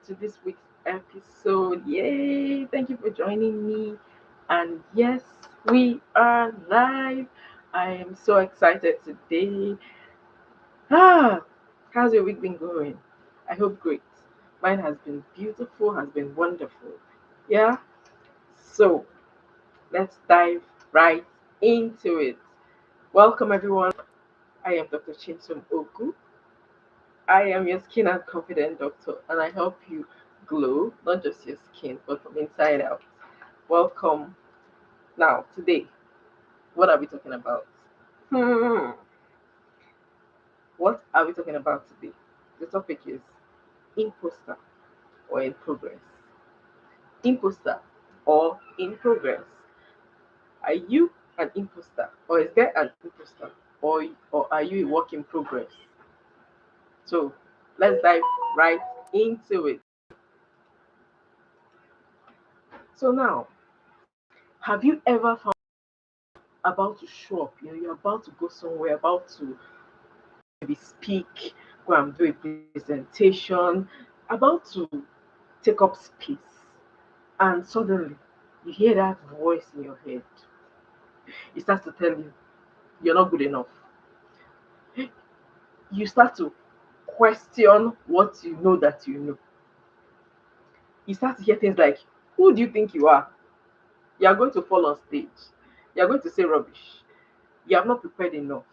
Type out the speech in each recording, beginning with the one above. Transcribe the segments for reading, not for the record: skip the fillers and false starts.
To this week's episode. Yay! Thank you for joining me. And yes, we are live. I am so excited today. Ah, how's your week been going? I hope great. Mine has been beautiful, has been wonderful. Yeah? So let's dive right into it. Welcome, everyone. I am Dr. Chinsom Ogu. I am your skin and confident doctor, and I help you glow, not just your skin, but from inside out. Welcome. Now, today, what are we talking about? Hmm. What are we talking about today? The topic is imposter or in progress. Imposter or in progress. Are you an imposter, or is there an imposter, or are you a work in progress? So, let's dive right into it. So now, have you ever found about to show up, you're about to go somewhere, about to maybe speak, go and do a presentation, about to take up space, and suddenly you hear that voice in your head. It starts to tell you you're not good enough. You start to question what you know that you know. You start to hear things like, who do you think you are? You are going to fall on stage. You are going to say rubbish. You have not prepared enough.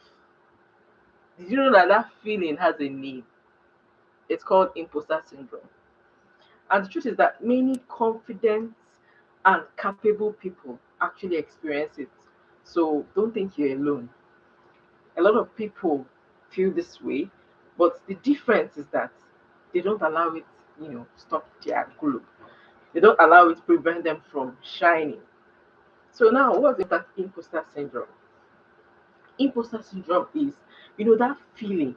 Did you know that that feeling has a name? It's called imposter syndrome. And the truth is that many confident and capable people actually experience it. So don't think you're alone. A lot of people feel this way, but the difference is that they don't allow it, stop their glow. They don't allow it to prevent them from shining. So now, what's that imposter syndrome? Imposter syndrome is, that feeling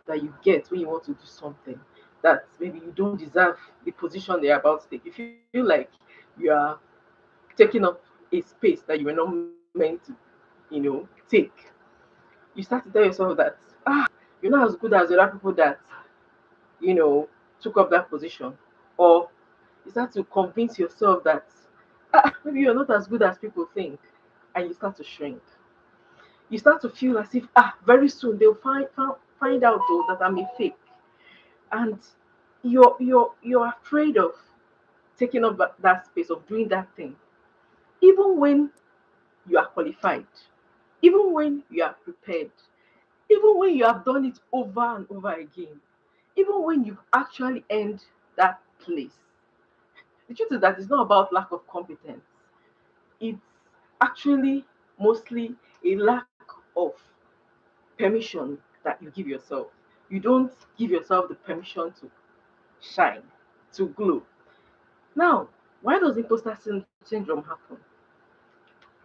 that you get when you want to do something that maybe you don't deserve the position they're about to take. You feel like you are taking up a space that you were not meant to, take. You start to tell yourself that, you're not as good as the other people that, you know, took up that position. Or you start to convince yourself that maybe you're not as good as people think. And you start to shrink. You start to feel as if very soon they'll find out though that I'm a fake. And you're afraid of taking up that space, of doing that thing, even when you are qualified, even when you are prepared, even when you have done it over and over again, even when you've actually earned that place. The truth is that it's not about lack of competence. It's actually mostly a lack of permission that you give yourself. You don't give yourself the permission to shine, to glow. Now, why does syndrome happen?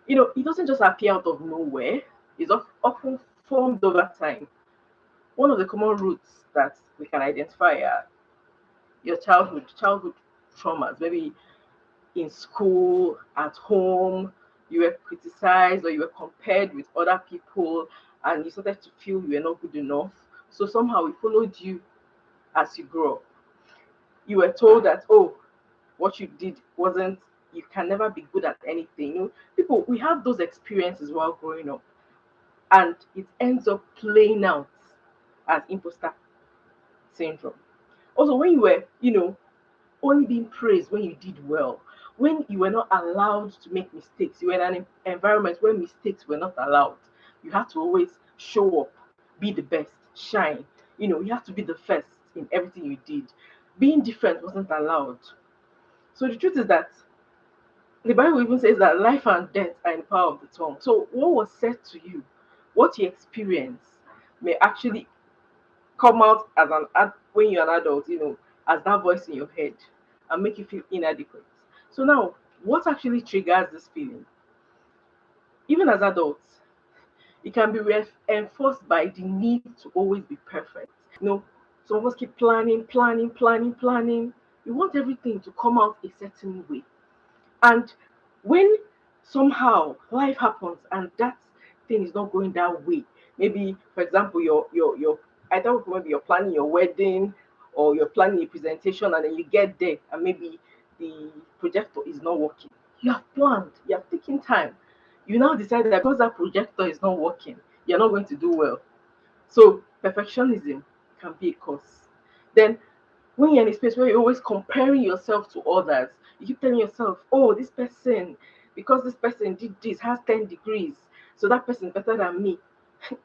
It doesn't just appear out of nowhere. It's often formed over time. One of the common roots that we can identify are your childhood traumas. Maybe in school, at home, you were criticized or you were compared with other people, and you started to feel you were not good enough. So somehow it followed you as you grow up. You were told that, oh, what you did wasn't, you can never be good at anything. People, we have those experiences while growing up, and it ends up playing out as imposter syndrome. Also, when you were, only being praised when you did well, when you were not allowed to make mistakes, you were in an environment where mistakes were not allowed. You had to always show up, be the best, shine. You have to be the first in everything you did. Being different wasn't allowed. So the truth is that the Bible even says that life and death are in the power of the tongue. So what was said to you, what you experience, may actually come out as when you're an adult, as that voice in your head, and make you feel inadequate. So now, what actually triggers this feeling? Even as adults, it can be enforced by the need to always be perfect. Some of us keep planning. We want everything to come out a certain way. And when somehow life happens and that thing is not going that way, maybe for example, your I tell people maybe you're planning your wedding or you're planning a presentation and then you get there and maybe the projector is not working. You have planned, you have taken time. You now decide that because that projector is not working, you're not going to do well. So perfectionism can be a cause. Then when you're in a space where you're always comparing yourself to others, you keep telling yourself, oh, this person, because this person did this, has 10 degrees, so that person is better than me.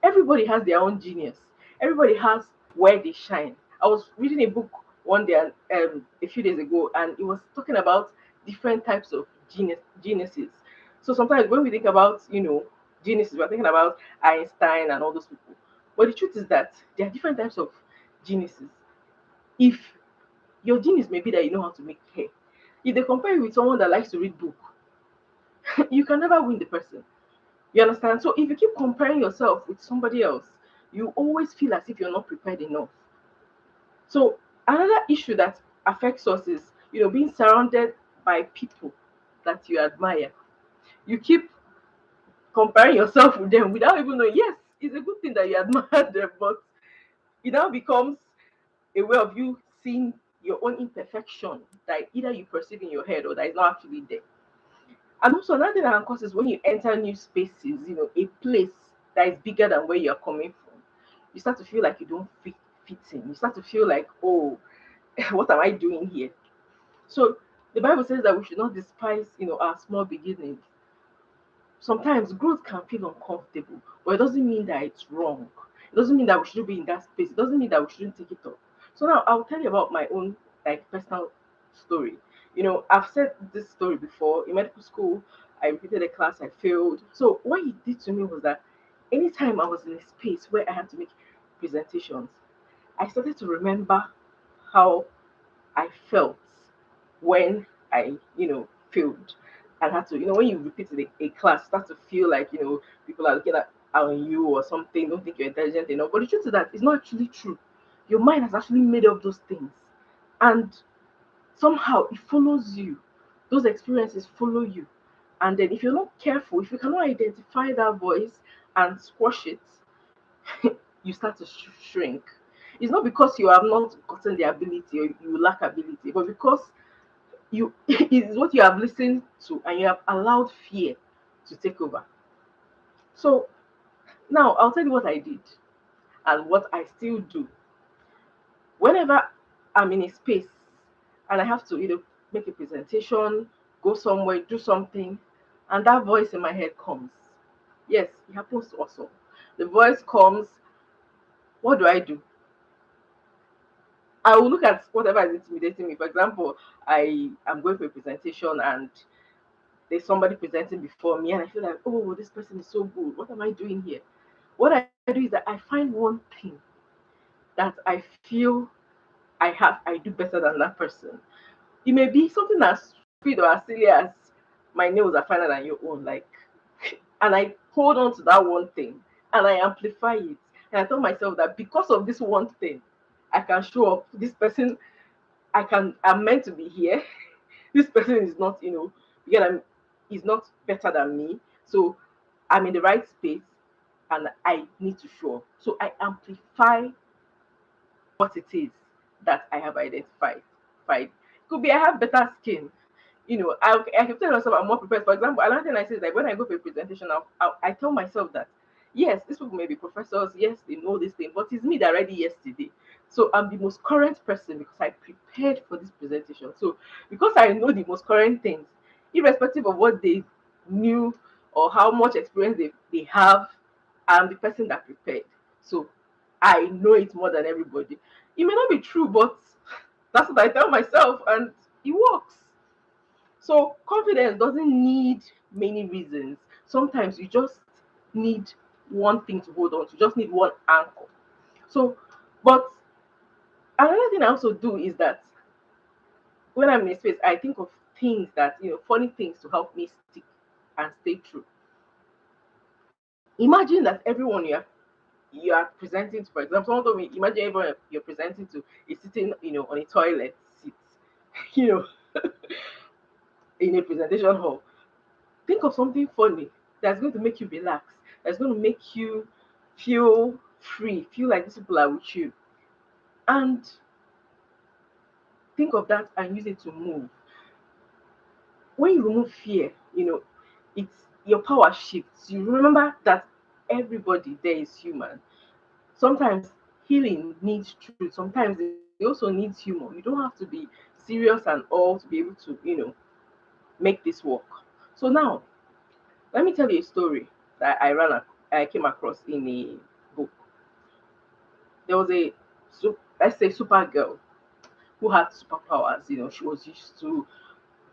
Everybody has their own genius. Everybody has where they shine. I was reading a book one day a few days ago, and it was talking about different types of geniuses. So sometimes when we think about, geniuses, we're thinking about Einstein and all those people. But the truth is that there are different types of geniuses. If your genius may be that you know how to make hair, if they compare you with someone that likes to read book, you can never win the person. You understand? So if you keep comparing yourself with somebody else, you always feel as if you're not prepared enough. So another issue that affects us is, being surrounded by people that you admire. You keep comparing yourself with them without even knowing. Yes, it's a good thing that you admire them, but it now becomes a way of you seeing your own imperfection that either you perceive in your head or that is not actually there. And also another thing that can cause is when you enter new spaces, a place that is bigger than where you're coming from, you start to feel like you don't fit in. You start to feel like, oh, what am I doing here? So the Bible says that we should not despise, our small beginnings. Sometimes growth can feel uncomfortable, but it doesn't mean that it's wrong. It doesn't mean that we shouldn't be in that space. It doesn't mean that we shouldn't take it up. So now I'll tell you about my own like personal story. I've said this story before. In medical school, I repeated a class, I failed. So what he did to me was that anytime I was in a space where I had to make presentations, I started to remember how I felt when I failed and had to, when you repeat a class, start to feel like, people are looking at on you or something, don't think you're intelligent enough. But the truth is that it's not actually true. Your mind has actually made up those things. And somehow it follows you. Those experiences follow you. And then if you're not careful, if you cannot identify that voice and squash it, you start to shrink. It's not because you have not gotten the ability or you lack ability, but because you it's what you have listened to and you have allowed fear to take over. So now I'll tell you what I did and what I still do. Whenever I'm in a space and I have to make a presentation, go somewhere, do something, and that voice in my head comes. Yes, it happens to us all. The voice comes, what do I do? I will look at whatever is intimidating me. For example, I am going for a presentation and there's somebody presenting before me, and I feel like, oh, this person is so good. What am I doing here? What I do is that I find one thing that I feel I do better than that person. It may be something as stupid or as silly as my nails are finer than your own, like, and I hold on to that one thing and I amplify it. And I tell myself that because of this one thing, I can show up. This person, I'm meant to be here. This person is not, because is not better than me. So I'm in the right space and I need to show up. So I amplify what it is that I have identified. Right? Could be I have better skin. I can tell myself I'm more prepared. For example, another thing I say is like when I go for a presentation, I tell myself that yes, these people may be professors, yes, they know this thing, but it's me that ready yesterday. So I'm the most current person because I prepared for this presentation. So because I know the most current things, irrespective of what they knew or how much experience they have, I'm the person that prepared. So I know it more than everybody. It may not be true, but that's what I tell myself, and it works. So confidence doesn't need many reasons. Sometimes you just need one thing to hold on to, just need one anchor. So, but another thing I also do is that when I'm in a space, I think of things that, funny things to help me stick and stay true. Imagine that everyone you are presenting to, for example, someone told me, imagine everyone you're presenting to is sitting, on a toilet seat, you know, in a presentation hall. Think of something funny that's going to make you relax, that's going to make you feel free, feel like these people are with you, and think of that and use it to move. When you remove fear, it's your power shifts. You remember that everybody there is human. Sometimes healing needs truth. Sometimes it also needs humor. You don't have to be serious and all to be able to, make this work. So now, let me tell you a story that I came across in a book. There was a, let's say, super girl who had superpowers. She was used to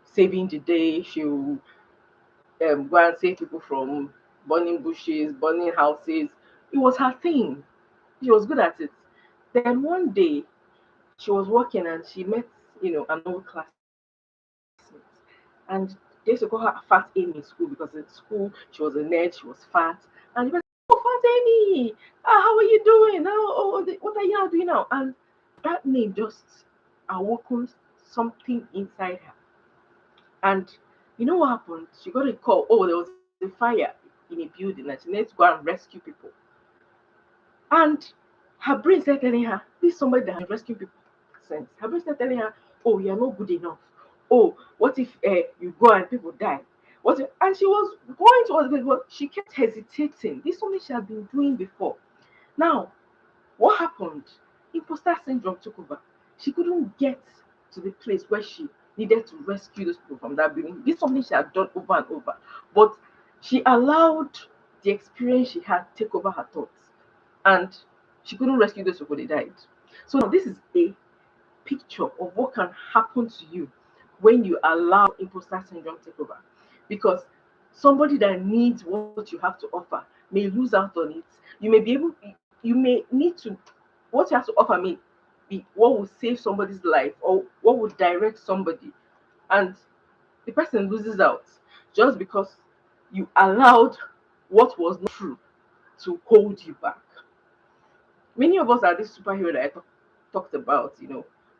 saving the day. She would go and save people from burning bushes, burning houses. It was her thing. She was good at it. Then one day she was working and she met, an old classmate. And they used to call her Fat Amy in school because in school she was a nerd, she was fat. And the person, oh, Fat Amy, how are you doing? What are you now doing now? And that name just awoken something inside her. And you know what happened? She got a call. Oh, there was a fire in a building and she needed to go and rescue people. And her brain started telling her, this is somebody that has been rescuing people since. Her brain started telling her, oh, you're not good enough. Oh, what if you go and people die? And she was going towards this, but she kept hesitating. This is something she had been doing before. Now, what happened? Imposter syndrome took over. She couldn't get to the place where she needed to rescue those people from that building. This is something she had done over and over. But she allowed the experience she had take over her thoughts. And she couldn't rescue those people, they died. So now this is a picture of what can happen to you when you allow imposter syndrome take over. Because somebody that needs what you have to offer may lose out on it. You may need to, what you have to offer may be what will save somebody's life or what will direct somebody. And the person loses out just because you allowed what was not true to hold you back. Many of us are this superhero that talked about.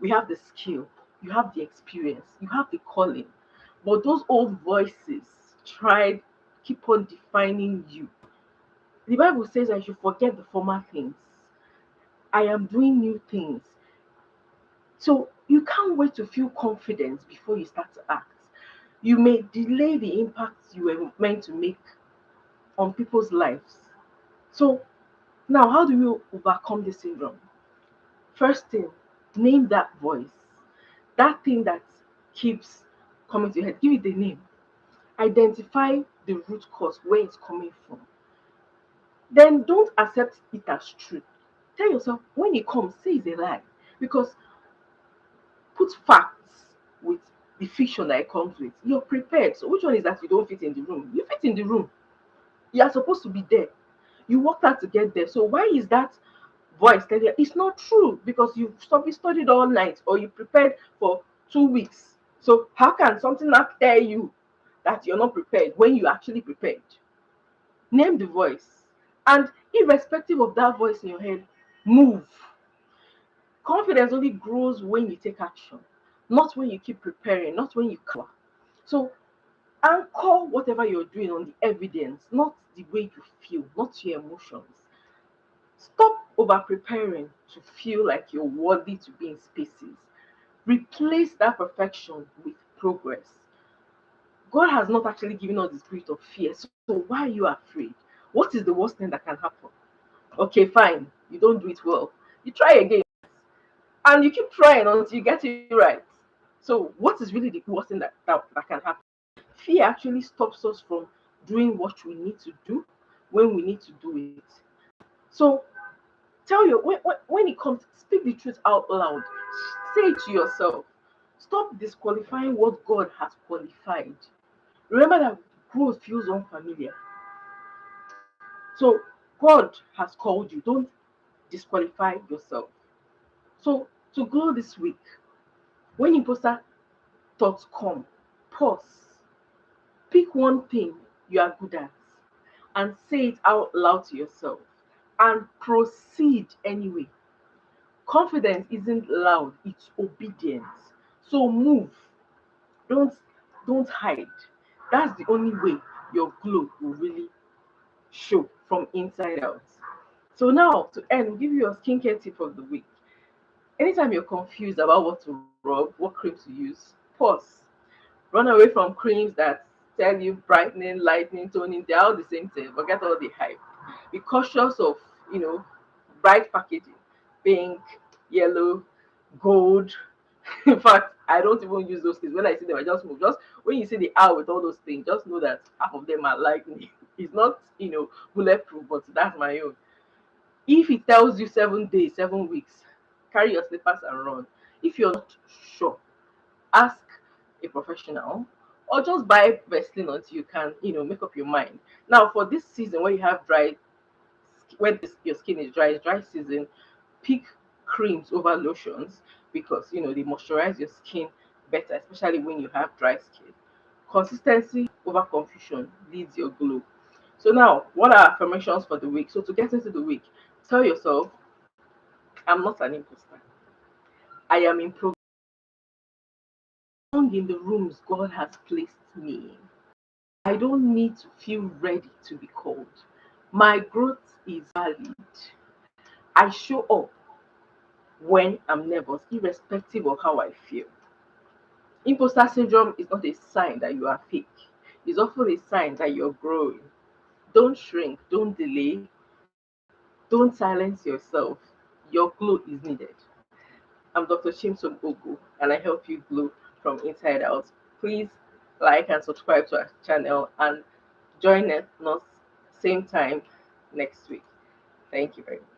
We have the skill, you have the experience, you have the calling, but those old voices tried keep on defining you. The Bible says I should forget the former things. I am doing new things. So you can't wait to feel confident before you start to act. You may delay the impact you were meant to make on people's lives. So now, how do you overcome this syndrome? First thing, name that voice. That thing that keeps coming to your head. Give it a name. Identify the root cause, where it's coming from. Then don't accept it as truth. Tell yourself when it comes, say it's a lie. Because put facts with the fiction that it comes with. You're prepared. So which one is that you don't fit in the room? You fit in the room. You are supposed to be there. You worked hard to get there. So why is that voice telling you it's not true? Because you studied all night or you prepared for 2 weeks. So how can something not tell you that you're not prepared when you actually prepared? Name the voice. And irrespective of that voice in your head, move. Confidence only grows when you take action, not when you keep preparing, not when you cover. So anchor whatever you're doing on the evidence, not the way you feel, not your emotions. Stop over preparing to feel like you're worthy to be in spaces. Replace that perfection with progress. God has not actually given us the spirit of fear. So why are you afraid? What is the worst thing that can happen? Okay, fine. You don't do it well. You try again and you keep trying until you get it right. So what is really the worst thing that can happen? Fear actually stops us from doing what we need to do when we need to do it. So tell you when it comes, speak the truth out loud. Say it to yourself. Stop disqualifying what God has qualified. Remember that growth feels unfamiliar. So God has called you. Don't disqualify yourself. So to grow this week, when imposter thoughts come, pause. Pick one thing you are good at and say it out loud to yourself and proceed anyway. Confidence isn't loud, it's obedience. So move. Don't don't hide. That's the only way your glow will really show from inside out. So now to end, we'll give you a skincare tip of the week. Anytime you're confused about what to rub, what cream to use, pause. Run away from creams that tell you brightening, lightening, toning, they're all the same thing. Forget all the hype. Be cautious of, you know, bright packaging, pink, yellow, gold. In fact, I don't even use those things. When I see them, I just move. Just when you see the owl with all those things, just know that half of them are lightning. It's not, bulletproof, but that's my own. If it tells you 7 days, 7 weeks, carry your slippers and run. If you're not sure, ask a professional or just buy Vaseline until you can, make up your mind. Now, for this season where you have where your skin is dry, it's dry season, pick creams over lotions because they moisturize your skin better, especially when you have dry skin. Consistency over confusion leads your glow. So now, what are affirmations for the week? So to get into the week, tell yourself, I'm not an imposter. I am in progress in the rooms God has placed me in. I don't need to feel ready to be called. My growth is valid. I show up when I'm nervous, irrespective of how I feel. Imposter syndrome is not a sign that you are fake. It's often a sign that you're growing. Don't shrink, don't delay, don't silence yourself. Your glow is needed. I'm Dr. Chimsom Ogu, and I help you glow from inside out. Please like and subscribe to our channel and join us same time next week. Thank you very much.